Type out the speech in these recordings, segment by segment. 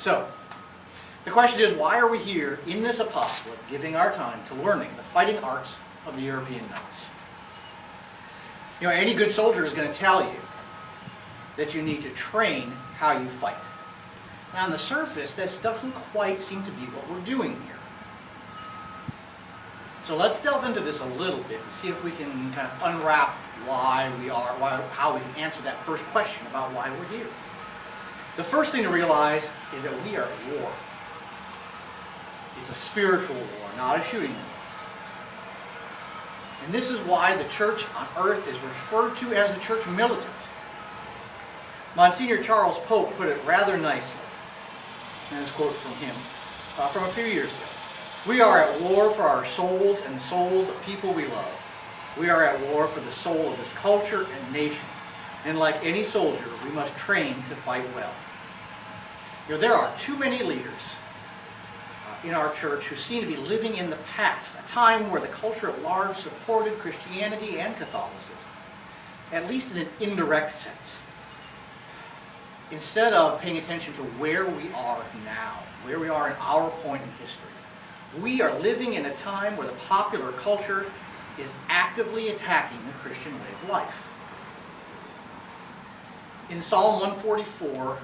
So, the question is, why are we here in this apostolate giving our time to learning the fighting arts of the European knights? You know, any good soldier is going to tell you that you need to train how you fight. Now, on the surface, this doesn't quite seem to be what we're doing here. So let's delve into this a little bit and see if we can kind of unwrap how we can answer that first question about why we're here. The first thing to realize is that we are at war. It's a spiritual war, not a shooting war. And this is why the church on earth is referred to as the church militant. Monsignor Charles Pope put it rather nicely, and this quote from him from a few years ago. We are at war for our souls and the souls of people we love. We are at war for the soul of this culture and nation. And like any soldier, we must train to fight well. You know, there are too many leaders in our church who seem to be living in the past, a time where the culture at large supported Christianity and Catholicism, at least in an indirect sense, instead of paying attention to where we are now, where we are in our point in history. We are living in a time where the popular culture is actively attacking the Christian way of life. In Psalm 144,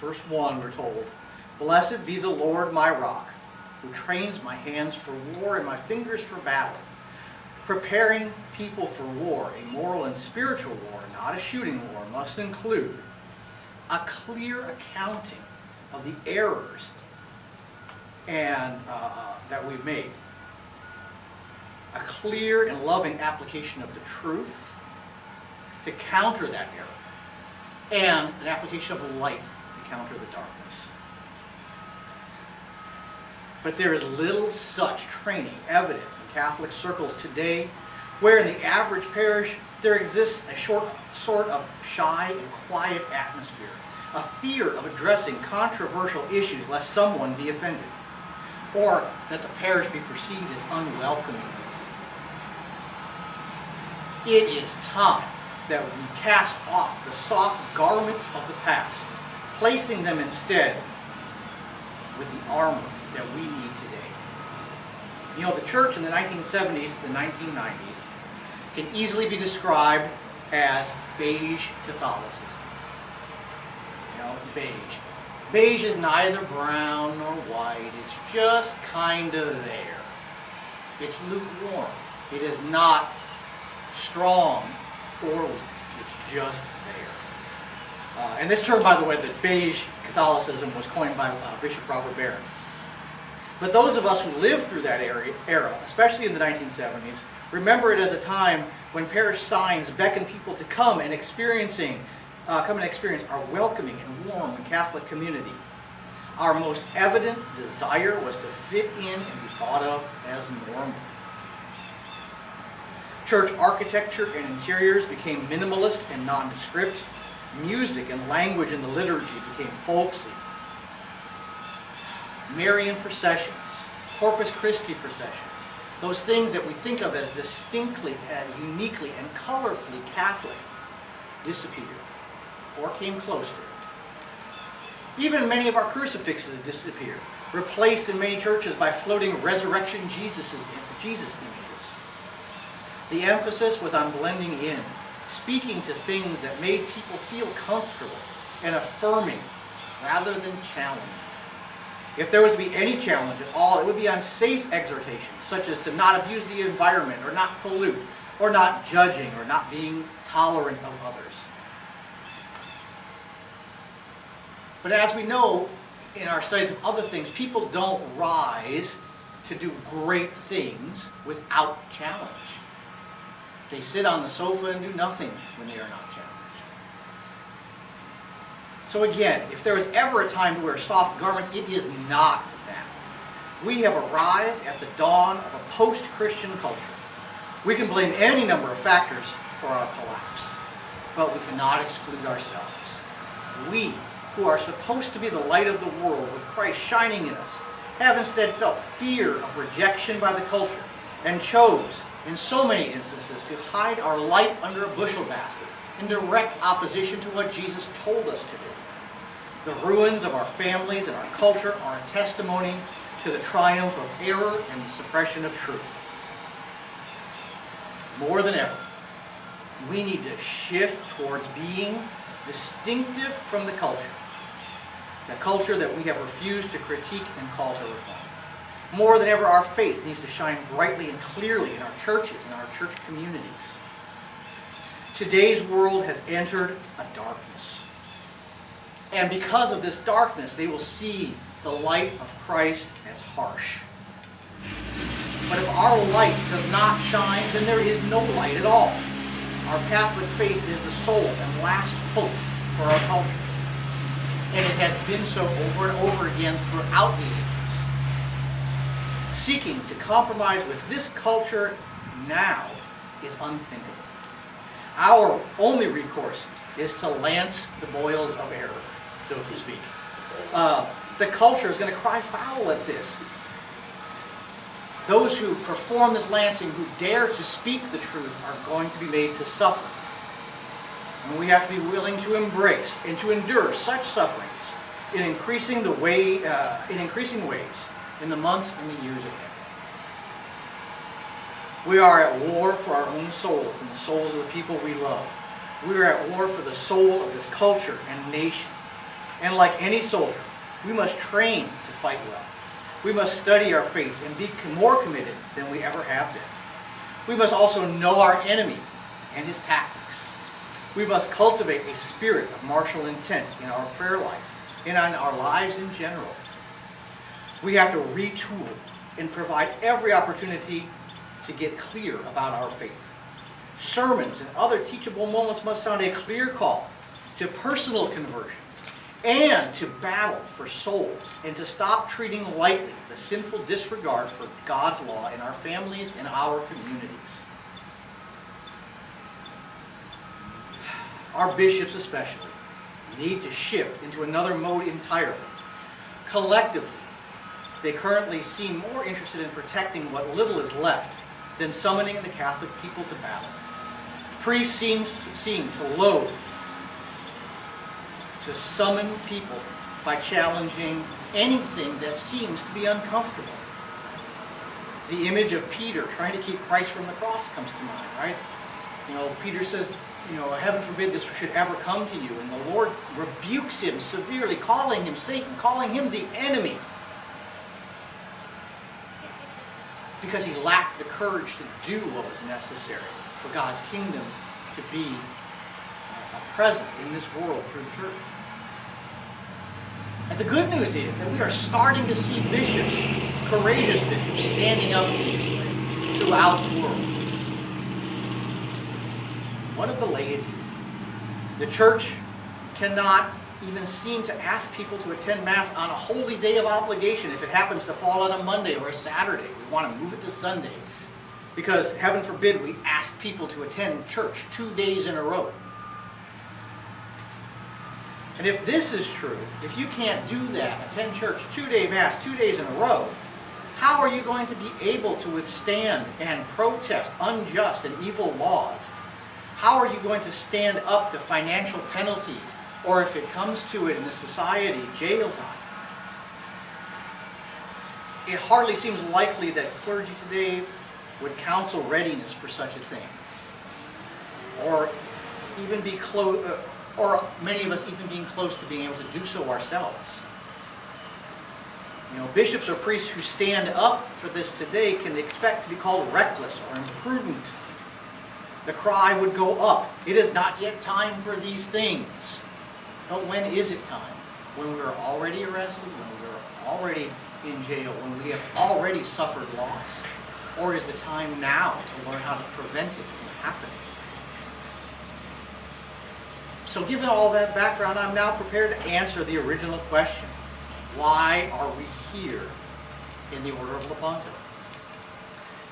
verse 1, we're told, "Blessed be the Lord my rock, who trains my hands for war and my fingers for battle." Preparing people for war, a moral and spiritual war, not a shooting war, must include a clear accounting of the errors and that we've made. A clear and loving application of the truth to counter that error, and an application of light to counter the darkness. But there is little such training evident in Catholic circles today, where in the average parish there exists a sort of shy and quiet atmosphere, a fear of addressing controversial issues lest someone be offended, or that the parish be perceived as unwelcoming. It is time that we cast off the soft garments of the past, placing them instead with the armor that we need today. You know, the church in the 1970s to the 1990s can easily be described as beige Catholicism. You know, beige. Beige is neither brown nor white. It's just kind of there. It's lukewarm. It is not strong or weak. It's just there. And this term, by the way, the beige Catholicism, was coined by Bishop Robert Barron. But those of us who lived through that era, especially in the 1970s, remember it as a time when parish signs beckoned people to come and experience our welcoming and warm Catholic community. Our most evident desire was to fit in and be thought of as normal. Church architecture and interiors became minimalist and nondescript. Music and language in the liturgy became folksy. Marian processions, Corpus Christi processions, those things that we think of as distinctly and uniquely and colorfully Catholic, disappeared or came close to it. Even many of our crucifixes disappeared, replaced in many churches by floating resurrection Jesus images. The emphasis was on blending in, speaking to things that made people feel comfortable and affirming rather than challenging. If there was to be any challenge at all, it would be on safe exhortations, such as to not abuse the environment, or not pollute, or not judging, or not being tolerant of others. But as we know in our studies of other things, people don't rise to do great things without challenge. They sit on the sofa and do nothing when they are not challenged. So again, if there is ever a time to wear soft garments, it is not now. We have arrived at the dawn of a post-Christian culture. We can blame any number of factors for our collapse, but we cannot exclude ourselves. We, who are supposed to be the light of the world with Christ shining in us, have instead felt fear of rejection by the culture and chose, in so many instances, to hide our light under a bushel basket in direct opposition to what Jesus told us to do. The ruins of our families and our culture are a testimony to the triumph of error and the suppression of truth. More than ever, we need to shift towards being distinctive from the culture that we have refused to critique and call to reform. More than ever, our faith needs to shine brightly and clearly in our churches and our church communities. Today's world has entered a darkness. And because of this darkness, they will see the light of Christ as harsh. But if our light does not shine, then there is no light at all. Our Catholic faith is the sole and last hope for our culture. And it has been so over and over again throughout the ages. Seeking to compromise with this culture now is unthinkable. Our only recourse is to lance the boils of error, so to speak. The culture is going to cry foul at this. Those who perform this lancing, who dare to speak the truth, are going to be made to suffer. And we have to be willing to embrace and to endure such sufferings in increasing ways in the months and the years ahead. We are at war for our own souls and the souls of the people we love. We are at war for the soul of this culture and nation. And like any soldier, we must train to fight well. We must study our faith and be more committed than we ever have been. We must also know our enemy and his tactics. We must cultivate a spirit of martial intent in our prayer life and in our lives in general. We have to retool and provide every opportunity to get clear about our faith. Sermons and other teachable moments must sound a clear call to personal conversion and to battle for souls, and to stop treating lightly the sinful disregard for God's law in our families and our communities. Our bishops especially need to shift into another mode entirely. Collectively, they currently seem more interested in protecting what little is left than summoning the Catholic people to battle. Priests seem to loathe to summon people by challenging anything that seems to be uncomfortable. The image of Peter trying to keep Christ from the cross comes to mind, right? Peter says, heaven forbid this should ever come to you. And the Lord rebukes him severely, calling him Satan, calling him the enemy, because he lacked the courage to do what was necessary for God's kingdom to be present in this world through the church. And the good news is that we are starting to see bishops, courageous bishops, standing up in this way throughout the world. What of the laity? The church cannot even seem to ask people to attend Mass on a holy day of obligation if it happens to fall on a Monday or a Saturday. We want to move it to Sunday because, heaven forbid, we ask people to attend church 2 days in a row. And if this is true, if you can't do that, attend church 2-day Mass 2 days in a row, how are you going to be able to withstand and protest unjust and evil laws? How are you going to stand up to financial penalties, or if it comes to it in the society, jail time? It hardly seems likely that clergy today would counsel readiness for such a thing, or even be close, or many of us even being close to being able to do so ourselves. Bishops or priests who stand up for this today can expect to be called reckless or imprudent. The cry would go up, "It is not yet time for these things." But when is it time? When we are already arrested, when we are already in jail, when we have already suffered loss? Or is the time now to learn how to prevent it from happening? So given all that background, I'm now prepared to answer the original question. Why are we here in the Order of Lepanto?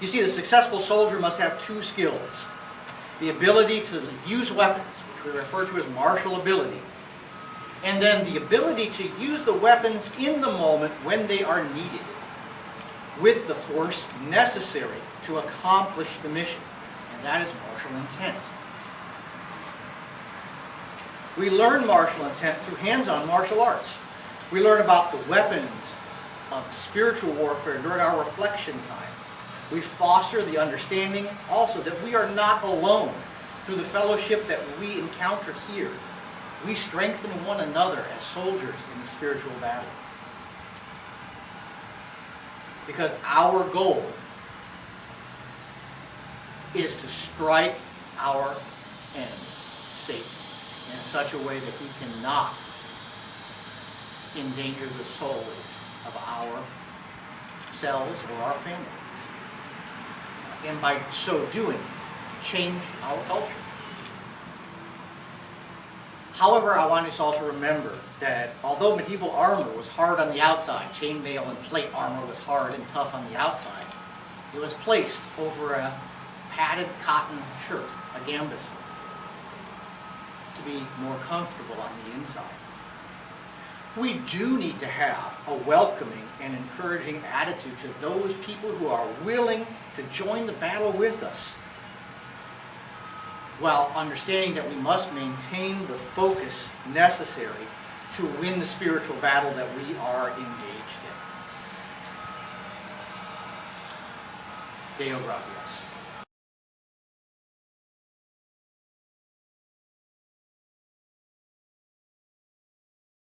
You see, the successful soldier must have two skills. The ability to use weapons, which we refer to as martial ability, and then the ability to use the weapons in the moment when they are needed, with the force necessary to accomplish the mission, and that is martial intent. We learn martial intent through hands-on martial arts. We learn about the weapons of spiritual warfare during our reflection time. We foster the understanding also that we are not alone through the fellowship that we encounter here. We strengthen one another as soldiers in the spiritual battle. Because our goal is to strike our enemy, Satan, in such a way that he cannot endanger the souls of ourselves or our families. And by so doing, change our culture. However, I want us all to remember that although medieval armor was hard on the outside, chainmail and plate armor was hard and tough on the outside, it was placed over a padded cotton shirt, a gambus, to be more comfortable on the inside. We do need to have a welcoming and encouraging attitude to those people who are willing to join the battle with us, while understanding that we must maintain the focus necessary to win the spiritual battle that we are engaged in. Deo gratias.